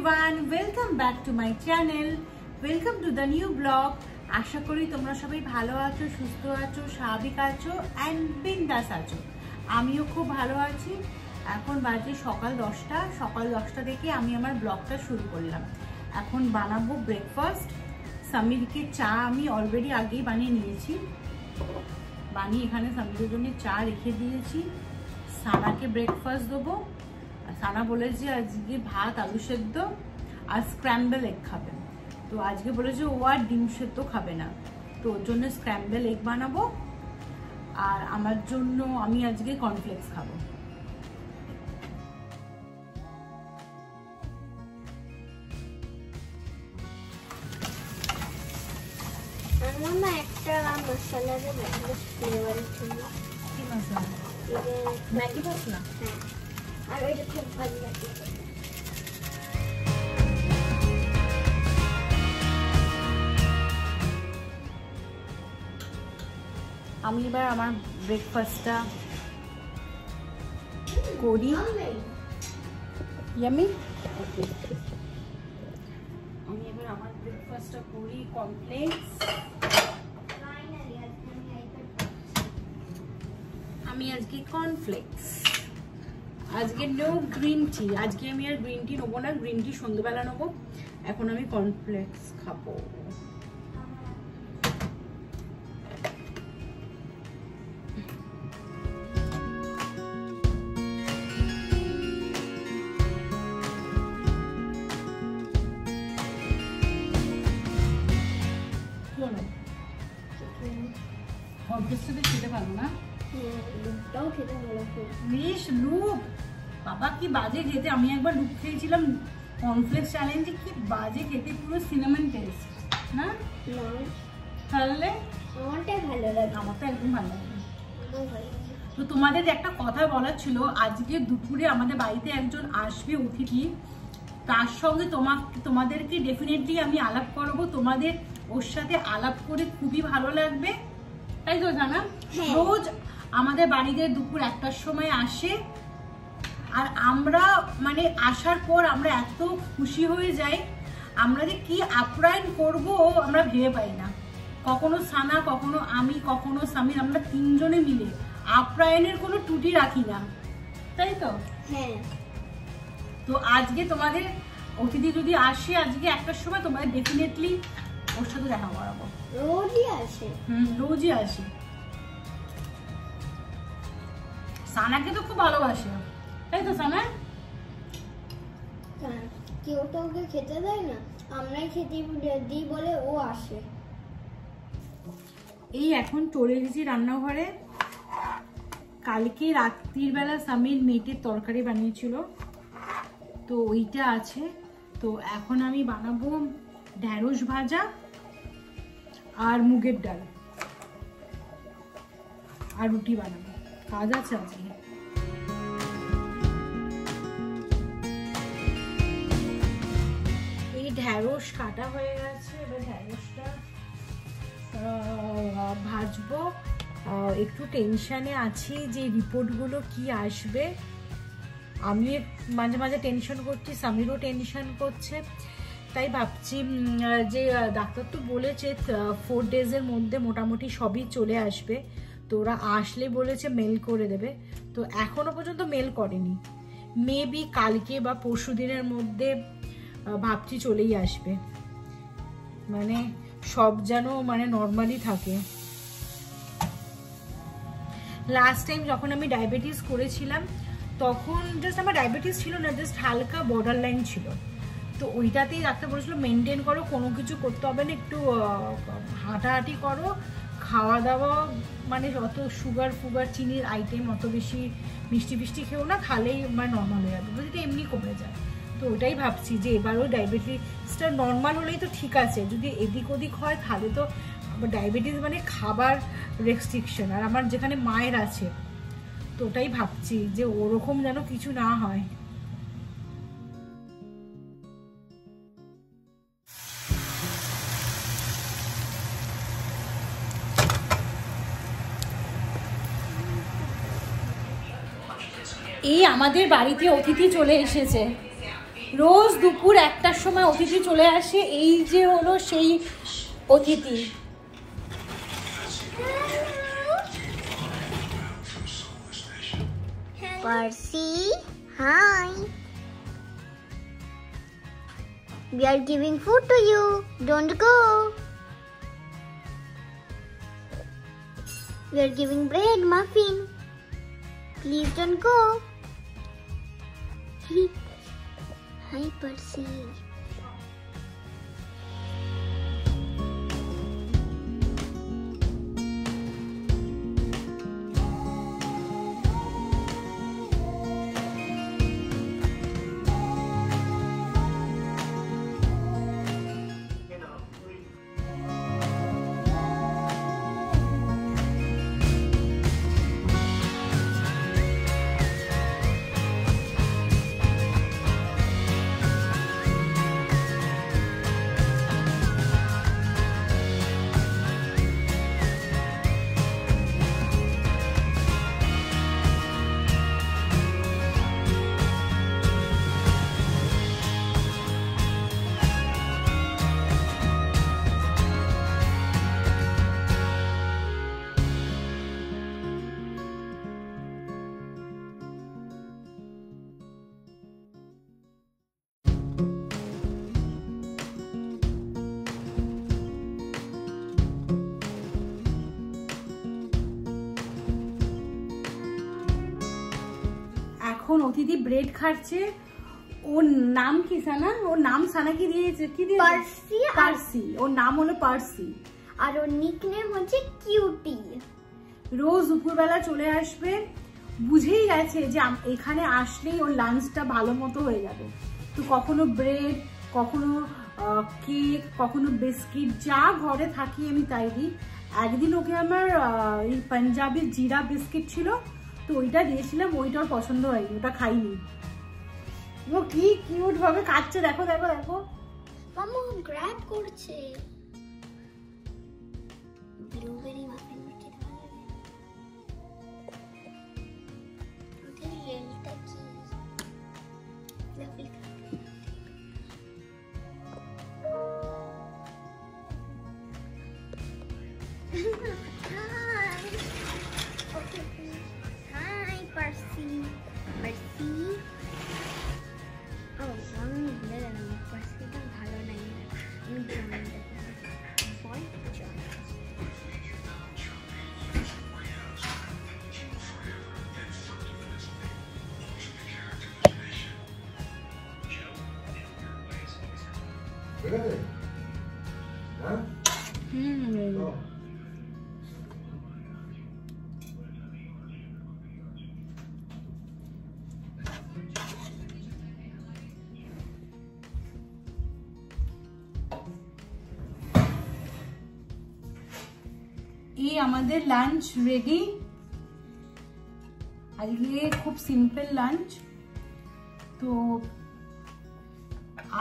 everyone, welcome back to my channel. Welcome to the new vlog. আশা করি তোমরা সবাই ভালো আছো, সুস্থ আছো, স্বাভাবিক আছো and বিন্দাস আছো। আমিও খুব ভালো আছি। এখন বাজে সকাল 10টা থেকে আমি আমার ব্লগটা শুরু করলাম। এখন বানাবো ব্রেকফাস্ট। সামিরকে চা আমি অলরেডি আগেই বানিয়ে নিয়েছি। বানিয়ে এখানে সামিরের জন্য চা রেখে দিয়েছি। সানাকে ব্রেকফাস্ট দেবো। সানা বলেছে আজকে ভাত আলু সেদ্ধ আর স্ক্র্যাম্বল এগ খাবে। তো আজকে বলেছে ও আর ডিম সেদ্ধ খাবে না, তো ওর জন্য স্ক্র্যাম্বল এগ বানাবো। আর আমার জন্য আমি আজকে কর্নফ্লেক্স খাবো। আমার একটা মশলা দেবো ফ্লেভারের জন্য। কি মশলা? ম্যাগি মশলা। হ্যাঁ, আর ওইটা খুব ভালো লাগে। আমি এবার আমার ব্রেকফাস্টটা করি। ইয়ামি, আমি এবার আমার ব্রেকফাস্টটা করি। কমপ্লেক্স আমি আজকে কর্নফ্লেক্স, আজকে নো গ্রিন টি। আজকে আমি আর গ্রিন টি নেবো না, গ্রিন টি সন্ধ্যাবেলা নেবো। এখন আমি কর্নফ্লেক্স খাবো। খেতে পারবো না, খেতে ভালো। লুপ বাবা কি বাজে খেতে। আমি একবার লুপ খেয়েছিলাম কর্নফ্লেক্স চ্যালেঞ্জে, কি বাজে খেতে, পুরো সিনেমান টেস্ট না। তাহলে আমারটাই ভালো লাগে। আমার তো একদম ভালো লাগে। তো তোমাদের একটা কথা বলার ছিল, আজকে দুপুরে আমাদের বাড়িতে একজন আসবে অতিথি। তার সঙ্গে তোমাদেরকে ডেফিনেটলি আমি আলাপ করবো। তোমাদের ওর সাথে আলাপ করে খুবই ভালো লাগবে, তাই তো জানা? রোজ আমাদের বাড়িতে দুপুর 1টার সময় আসে। আর আমরা মানে আসার পর আমরা এত খুশি হয়ে যাই, আমরা যে কি আপ্যায়ন করবো আমরা ভেবে পাই না। কখনো সানা, কখনো আমি, কখনো সামির, আমরা তিনজনে মিলে আপ্যায়নের কোনো ত্রুটি রাখি না, তাই তো? হ্যাঁ। তো আজকে তোমাদের অতিথি যদি আসে আজকে 1টার সময়, তোমাদের ডেফিনেটলি ওর সাথে দেখা করাবো। রোজই আসে। রোজই আসে। সানাকে তো খুব ভালোবাসে, তাই তো সানা? কেউ তো ওকে খেতে দেয় না, আমরাই খেতে দিই বলে ও আসে। এই এখন চলে এসেছি রান্নাঘরে। কালকে রাত্রির বেলা সামির মেটের তরকারি বানিয়েছিল, তো ওইটা আছে। তো এখন আমি বানাবো ঢেঁড়স ভাজা আর মুগের ডাল আর রুটি বানাবো। কাজ আছে আজকে। এই ঢেঁড়স কাটা হয়ে গেছে, এবার ঢেঁড়সটা ভাজবো। একটু টেনশনে আছি যে রিপোর্টগুলো কি আসবে। আমি মাঝে মাঝে টেনশন করছি, সামিরও টেনশন করছে। তাই ভাবছি যে ডাক্তার তো বলেছে 4 ডেজের মধ্যে মোটামুটি সবই চলে আসবে। তো ওরা আসলে বলেছে মেল করে দেবে। তো এখনো পর্যন্ত মেল করেনি। মেবি কালকে বা পরশু দিনের মধ্যে ভাবছি চলেই আসবে। মানে সব যেন মানে নর্মালি থাকে। লাস্ট টাইম যখন আমি ডায়াবেটিস করেছিলাম তখন জাস্ট আমার ডায়াবেটিস ছিল না, জাস্ট হালকা বর্ডার লাইন ছিল। তো ওইটাতেই ডাক্তার বলেছিল মেনটেন করো, কোনো কিছু করতে হবে না, একটু হাঁটাহাঁটি করো, খাওয়া দাওয়া মানে অত সুগার চিনির আইটেম অত বেশি মিষ্টি ফিষ্টি খেও না, খালেই মানে নর্মাল হয়ে যাবে, যদি এমনি কমে যায়। তো ওটাই ভাবছি যে এবারও ডায়াবেটিসটা নর্মাল হলেই তো ঠিক আছে, যদি এদিক ওদিক হয় তাহলে তো ডায়াবেটিস মানে খাবার রেস্ট্রিকশন। আর আমার যেখানে মায়ের আছে, তো ওটাই ভাবছি যে ওরকম যেন কিছু না হয়। এই আমাদের বাড়িতে অতিথি চলে এসেছে। রোজ দুপুর 1টার সময় অতিথি চলে আসে, এই যে হলো সেই অতিথি। Percy, hi. We are giving food to you. Don't go. We are giving bread, muffin. Please don't go. Hi, Percy. এখন অতিথি ব্রেড খাচ্ছে। ওর নাম কি সানা? ওর নাম সানা কি দিয়েছে? কি দিয়েছে? পার্সি। পার্সি। ওর নাম হলো পার্সি। আর ওর নিকনেম হচ্ছে কিউটি। রোজ দুপুরবেলা চলে আসবে, বুঝেই গেছে যে এখানে আসলেই ওর লাঞ্চটা ভালো মতো হয়ে যাবে। তো কখনো ব্রেড, কখনো কেক, কখনো বিস্কিট, যা ঘরে থাকি আমি তাই দিই। একদিন ওকে আমার এই পাঞ্জাবি জিরা বিস্কিট ছিল, তো ওইটা দিয়েছিলাম, ওইটার পছন্দ হয়নি, ওটা খাইনি। ও কি কিউট ভাবে কাটছে, দেখো দেখো দেখো। মাম্মা গ্র্যাব করছে। ব্লুবেরি মাফিন খেতে ভালো লাগে। ওদের রেলটা কি? Lovely. Hi, Percy. Percy. Oh, আমি ভুলে গেলাম। পার্সিটা ভালো নাই। আমি জানি না। Boy, John. Really? Huh? Oh. এই আমাদের লাঞ্চ রেডি। আজকে খুব সিম্পল লাঞ্চ। তো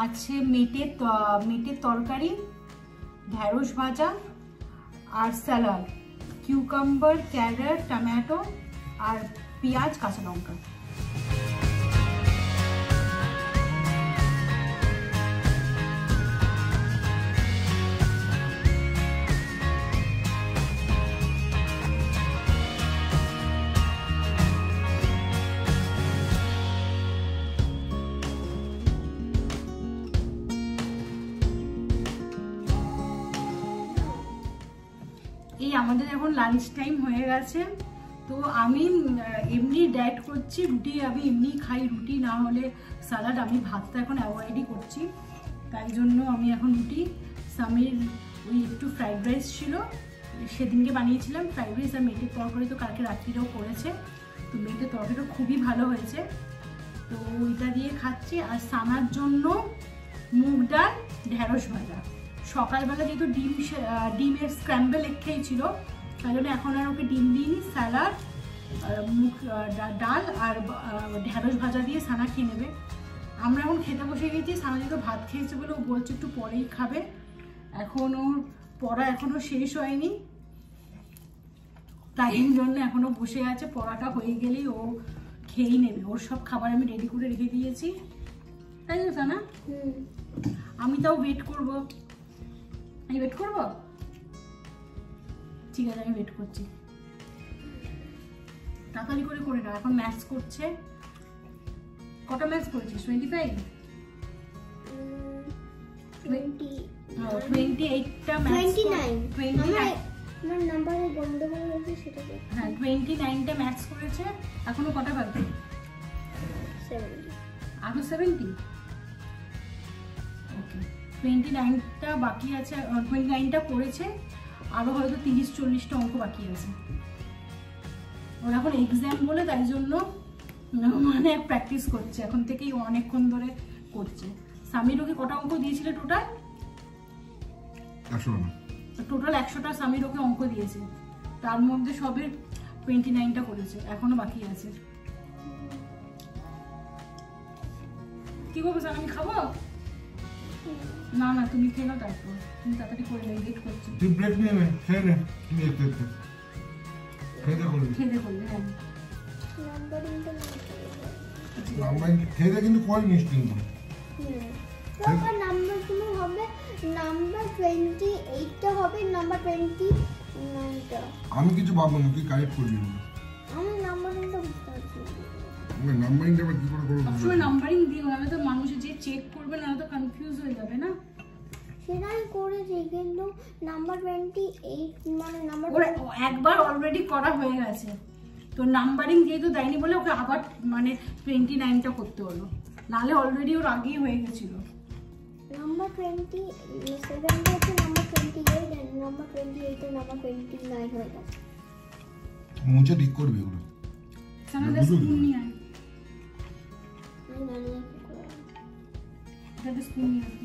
আছে মেটের তরকারি, ঢেঁড়স ভাজা আর স্যালাড, কিউকাম্বার, ক্যারট, টমেটো আর পেঁয়াজ, কাঁচা লঙ্কা। এই আমাদের এখন লাঞ্চ টাইম হয়ে গেছে। তো আমি এমনি ডায়েট করছি, রুটি আমি এমনি খাই, রুটি না হলে স্যালাড। আমি ভাতটা এখন অ্যাভয়েডই করছি, তাই জন্য আমি এখন রুটি। সামির ওই একটু ফ্রাইড রাইস ছিল, সেদিনকে বানিয়েছিলাম ফ্রাইড রাইস, আর মেটের তরকারি তো কালকে রাত্রিটাও করেছে। তো মেটের তরকারিটা খুবই ভালো হয়েছে, তো ওইটা দিয়ে খাচ্ছি। আর সানার জন্য মুগ ডাল, ঢেঁড়স ভাজা। সকালবেলা যেহেতু ডিমের স্ক্র্যাম্বল এগ খেয়েছিল, তাই জন্য এখন আর ওকে ডিম দিইনি। স্যালাড, মুগ ডাল আর ঢেঁড়স ভাজা দিয়ে সানা খেয়ে নেবে। আমরা এখন খেতে বসে গেছি। সানা যেহেতু ভাত খেয়েছে বলে ও বলছে একটু পরেই খাবে। এখন ওর পড়া এখনো শেষ হয়নি, তাই জন্য এখনো বসে আছে। পড়াটা হয়ে গেলেই ও খেয়েই নেবে। ওর সব খাবার আমি রেডি করে রেখে দিয়েছি। তাই তো না? আমি তাও ওয়েট করবো। আমি ওয়েট করবো, ঠিক আছে আমি ওয়েট করছি। তাড়াতাড়ি করে দাও, এখন ম্যাথস করছে। কটা ম্যাথস করেছিস? 25? 28টা ম্যাথস। 29টা ম্যাথস করেছে। এখনো কটা বাকি? 70। আরো 70? ওকে, 29টা বাকি আছে। 29টা করেছে, আরো হয়তো 30-40টা অঙ্ক বাকি আছে। ওর এখন এক্সাম বলে তাই জন্য মানে প্র্যাকটিস করছে এখন থেকেই, অনেকক্ষণ ধরে করছে। সামির ওকে কটা অঙ্ক দিয়েছিলে টোটাল? 100টা সামির ওকে অঙ্ক দিয়েছে, তার মধ্যে সবে 29টা করেছে, এখনো বাকি আছে। কি করবো স্যার, আমি খাবো? না না, তুমি খেয়ে নাও, তারপর তুমি তাড়াতাড়ি করে নেই, লেট করছো। তুই ব্রেক নিয়ে নে, খেয়ে নে। খেয়ে করলে হ্যাঁ। খেয়ে কিন্তু কল নিস কিন্তু। নাম্বারগুলো হবে, নাম্বার 28টা হবে, নাম্বার 29টা। আমি কিছু ভাববো না, তুই কারেক্ট করবি। আমি নাম্বারিংটা বুঝতে পারছি না। আমি নাম্বারিংটা আবার কি করে করব? সবসময় নাম্বারিং দিও, নাহলে তো মানুষ যে চেক করবে না তো কনফিউজ হয়ে যাবে না। সেটাই করেছি, কিন্তু নাম্বার 28 মানে নাম্বার একবার অলরেডি করা হয়ে গেছে, তো নাম্বারিং যেহেতু দেয়নি বলে ওকে আবার মানে 29টা করতে হলো, নাহলে অলরেডি ওর আগেই হয়ে গেছিল। নাম্বার 27 হচ্ছে নাম্বার 28 আর নাম্বার 28 এর নাম্বার 29 হয়ে গেছে। মুছে ঠিক করবি ওগুলো। সানাদা স্পুন নিয়ে আয়। আমি জানি না কি করে। দাদা স্পুন নিয়ে আয়।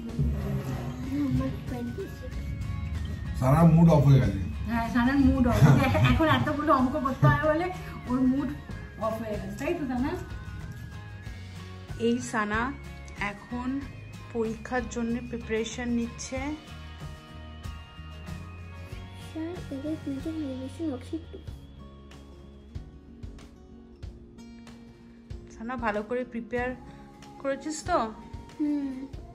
নাম্বার 26। সারা মুড অফ হয়ে গেছে। হ্যাঁ, সানার মুড অফ। এখন এতগুলো অঙ্ক করতে হয় বলে ওর মুড অফ হয়ে গেছে, তাই তো সানা? এই সানা এখন পরীক্ষার জন্য প্রিপারেশন নিচ্ছে। স্যার, এদের কিন্তু রিভিশন হচ্ছে একটু। সানা ভালো করে প্রিপেয়ার করেছিস তো?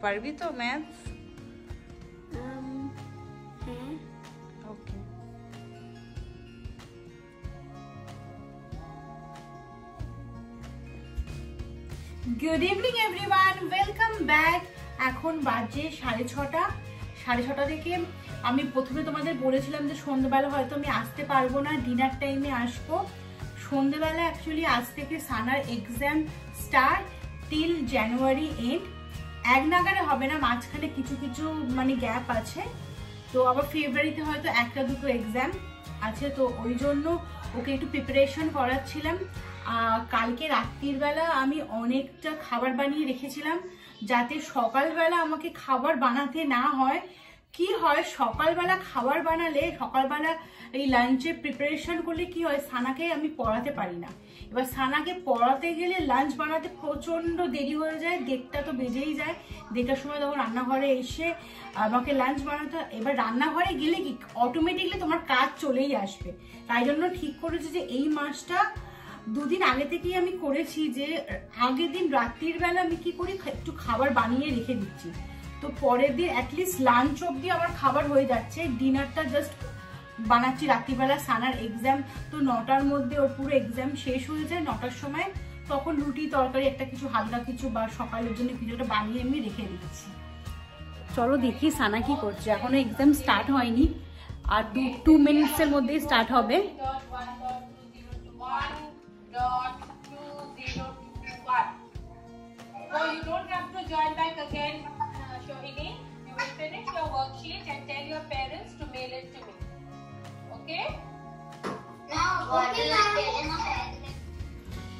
পারবি তো ম্যাথস? হ্যাঁ। Okay. Good evening everyone, welcome back. এখন বাজে 6:30। 6:30 থেকে আমি প্রথমে তোমাদের বলেছিলাম যে সন্ধ্যেবেলা হয়তো আমি আসতে পারবো না, ডিনার টাইমে আসবো। সন্ধ্যেবেলা অ্যাকচুয়ালি আজ থেকে সানার exam start till January end. এক নাগারে হবে না, মাঝখানে কিছু কিছু মানে গ্যাপ আছে, তো আবার ফেব্রুয়ারিতে হয়তো 1-2 এক্সাম আছে, তো ওই জন্য ওকে একটু প্রিপারেশন করাচ্ছিলাম। কালকে রাত্রির বেলা আমি অনেকটা খাবার বানিয়ে রেখেছিলাম যাতে সকালবেলা আমাকে খাবার বানাতে না হয়। কি হয়, সকালবেলা খাবার বানালে, সকালবেলা এই লাঞ্চের প্রিপারেশন করলে কি হয়, সানাকে আমি পড়াতে পারি না। এবার সানাকে পড়াতে গেলে লাঞ্চ বানাতে প্রচন্ড দেরি হয়ে যায়, 1:30 তো বেজেই যায়। 1:30টার সময় তখন রান্নাঘরে এসে আমাকে লাঞ্চ বানাতে, এবার রান্নাঘরে গেলে কি অটোমেটিকলি তোমার কাজ চলেই আসবে। তাই জন্য ঠিক করেছি যে এই মাসটা 2 দিন আগে থেকেই আমি করেছি যে আগের দিন রাত্রির বেলা আমি কি করি, একটু খাবার বানিয়ে রেখে দিচ্ছি, তো পরের দিন অ্যাটলিস্ট লাঞ্চ অব্দি আমার খাবার হয়ে যাচ্ছে। ডিনারটা জাস্ট বানাচ্ছি রাত্রিবেলা। সানার এক্সাম তো 9টার মধ্যে ওর পুরো এক্সাম শেষ হয়ে যায়। 9টার সময় তখন রুটি তরকারি একটা কিছু হালকা কিছু বা সকালের জন্য কিছু একটা বানিয়ে আমি রেখে দিচ্ছি। চলো দেখি সানা কি করছে, এখনো এক্সাম স্টার্ট হয়নি, আর 2 মিনিটসের মধ্যেই স্টার্ট হবে। So you don't have to join back again, Shohini. You will finish your worksheet and tell your parents to mail it to me. Okay?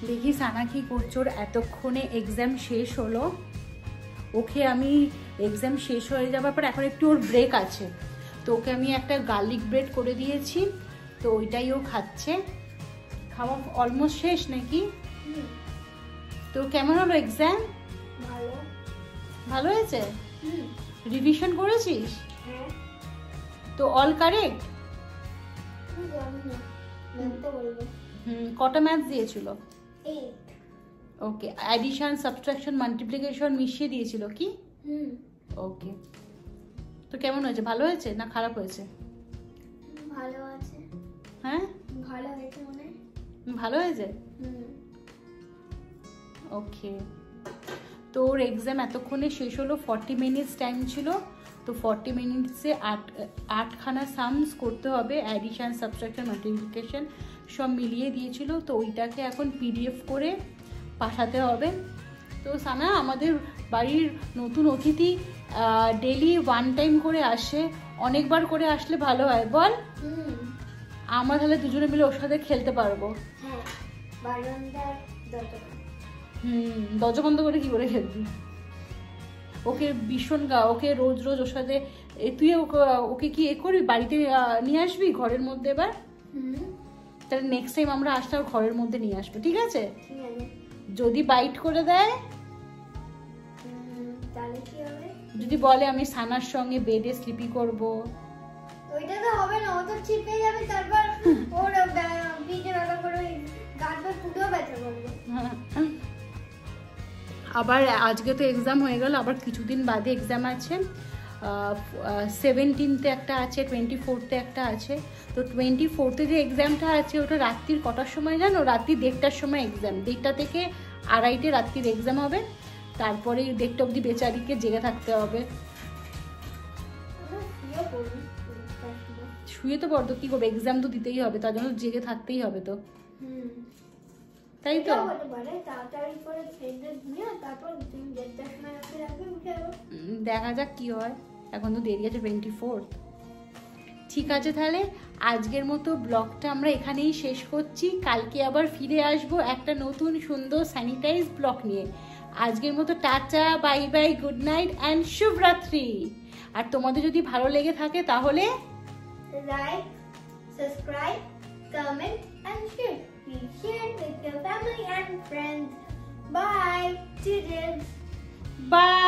দেখি সানা কি করছে। ওর এতক্ষণে এক্সাম শেষ হলো, ওকে আমি এক্সাম শেষ হয়ে যাবার পর এখন একটু ওর ব্রেক আছে, তো ওকে আমি একটা গার্লিক ব্রেড করে দিয়েছি, তো ওইটাই ও খাচ্ছে। খাওয়া অলমোস্ট শেষ নাকি? তো কেমন হলো এক্সাম? ভালো হয়েছে? রিভিশন করেছিস? তো অল কারেক্ট? কটা ম্যাথস দিয়েছিল? ওকে, অ্যাডিশন, সাবট্রাকশন, মাল্টিপ্লিকেশন মিশিয়ে দিয়েছিল কি? হুম, ওকে, তো কেমন হয়েছে? ভালো হয়েছে না খারাপ হয়েছে? ভালো আছে। হ্যাঁ, ভালো হয়েছে মনে হয়। ভালো হয়েছে। হুম, ওকে, তোর এক্সাম এতক্ষণে শেষ হলো, 40 মিনিটস টাইম ছিল। তো 40 মিনিটসে 8খানা সামস করতে হবে, অ্যাডিশন, সাবট্রাকশন, মাল্টিপ্লিকেশন সব মিলিয়ে দিয়েছিল। তো ওইটাকে এখন পিডিএফ করে পাঠাতে হবে। তো সানা, আমাদের বাড়ির নতুন অতিথি ডেলি 1 টাইম করে আসে, অনেকবার করে আসলে ভালো হয় বল? হুম, আমরা তাহলে দুজনে মিলে ওর সাথে খেলতে পারবো। হ্যাঁ, বারান্দার দরজা। দরজা বন্ধ করে কি করে খেলবি? ওকে ভীষণ ওকে রোজ রোজ ওর সাথে তুই ওকে কি করবি, বাড়িতে নিয়ে আসবি ঘরের মধ্যে এবার? হুম, তাহলে নেক্সট টাইম আমরা আসলে ওর ঘরের মধ্যে নিয়ে আসবো, ঠিক আছে? ঠিক আছে। যদি বাইট করে দেয়, তাহলে কি হবে? যদি বলে আমি সানার সঙ্গে বেডে স্লিপি করব, ওইটা তো হবে না, ও তো চিপে যাবে, তারপর ওর পিঠে ব্যথা করে, গাঁট পুরো ব্যথা করবে। আবার আজকে তো এক্সাম হয়ে গেল, আবার কিছুদিন বাদে এক্সাম আছে। 17th একটা আছে, 24th একটা আছে। তো 24th যে এক্সামটা আছে ওটা রাত্রির কটার সময় জানো? রাত্রি 1:30টার সময় এক্সাম, 1:30টা থেকে 2:30 রাত্রির এক্সাম হবে। তারপরে 1:30 অবধি বেচারিকে জেগে থাকতে হবে। শুয়ে তো পড়তো, কী করবে, এক্সাম তো দিতেই হবে, তার জন্য জেগে থাকতেই হবে তো, তাই তো? দেখা যাক কি হয়, এখন তো দেরি আছে 24th। ঠিক আছে, তাহলে আজকের মতো ব্লগটা আমরা এখানেই শেষ করছি। কালকে আবার ফিরে আসবো একটা নতুন সুন্দর স্যানিটাইজ ব্লগ নিয়ে। আজকের মতো tata, bye bye, good night and শুভরাত্রি। আর তোমাদের যদি ভালো লেগে থাকে তাহলে like, subscribe, comment and share. Please share with your family and friends. Bye. Children. By.